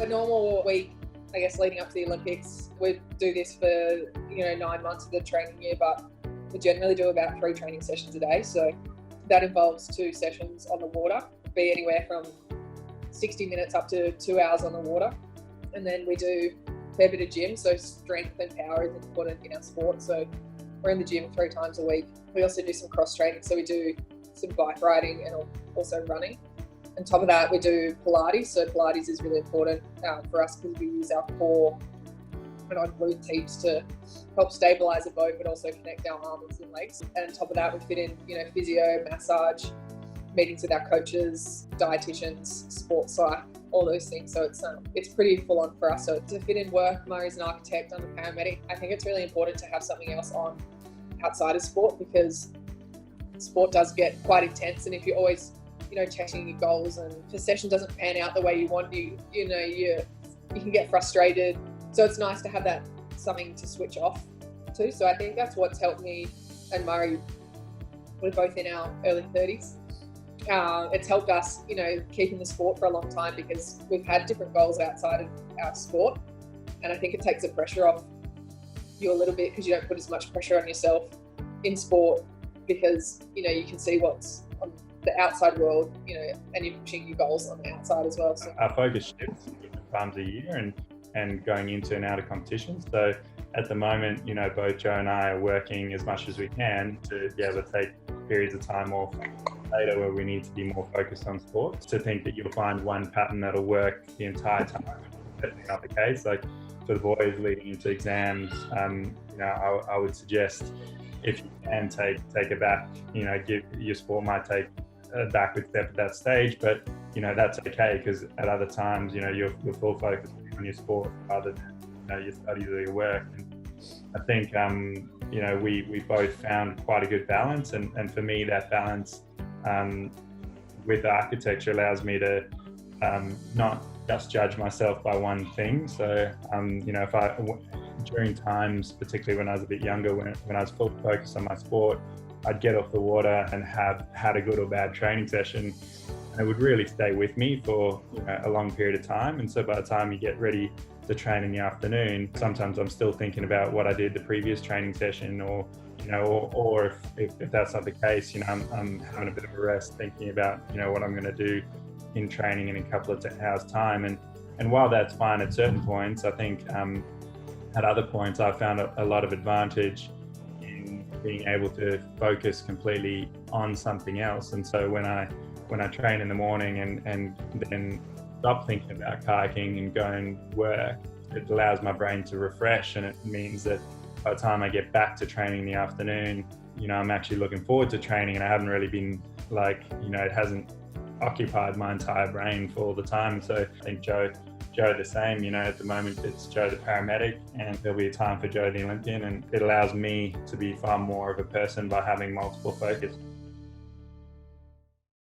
A normal week, I guess, leading up to the Olympics, we do this for 9 months of the training year, but we generally do about 3 training sessions a day. So that involves 2 sessions on the water, be anywhere from 60 minutes up to 2 hours on the water. And then we do a fair bit of gym, so strength and power is important in our sport. So we're in the gym 3 times a week. We also do some cross training, so we do some bike riding and also running. On top of that, we do Pilates. So Pilates is really important for us because we use our core and our glute teams to help stabilize the boat, but also connect our arms and legs. And on top of that, we fit in, physio, massage, meetings with our coaches, dietitians, sports psych, all those things. So it's pretty full on for us. So to fit in work, Murray's an architect, I'm a paramedic. I think it's really important to have something else on outside of sport, because sport does get quite intense. And if you're always, chasing your goals and if the session doesn't pan out the way you want, you can get frustrated. So it's nice to have that something to switch off to. So I think that's what's helped me and Murray. We're both in our early 30s. It's helped us, keep in the sport for a long time because we've had different goals outside of our sport. And I think it takes the pressure off you a little bit because you don't put as much pressure on yourself in sport because, you can see what's on the outside world, and you're pushing your goals on the outside as well. So our focus shifts different times a year and going into and out of competitions. So at the moment, both Jo and I are working as much as we can to be able to take periods of time off later where we need to be more focused on sports. To think that you'll find one pattern that'll work the entire time, that's not the case. Like for the boys leading into exams, I would suggest if you can take a back, give your sport might take a backward step at that stage, but that's okay because at other times, you're full focus on your sport rather than your studies or your work. And I think we both found quite a good balance, and for me that balance with architecture allows me to not just judge myself by one thing. So if I during times, particularly when I was a bit younger, when I was fully focused on my sport, I'd get off the water and have had a good or bad training session, and it would really stay with me for a long period of time. And so by the time you get ready to train in the afternoon, sometimes I'm still thinking about what I did the previous training session, or if that's not the case, I'm having a bit of a rest thinking about what I'm going to do in training in a couple of hours time. And while that's fine at certain points, I think at other points I found a lot of advantage in being able to focus completely on something else. And so when I train in the morning and then stop thinking about kayaking and go and work, it allows my brain to refresh, and it means that by the time I get back to training in the afternoon, I'm actually looking forward to training, and I haven't really been it hasn't occupied my entire brain for all the time. So I think Jo the same, at the moment it's Jo the paramedic, and there'll be a time for Jo the Olympian, and it allows me to be far more of a person by having multiple focus.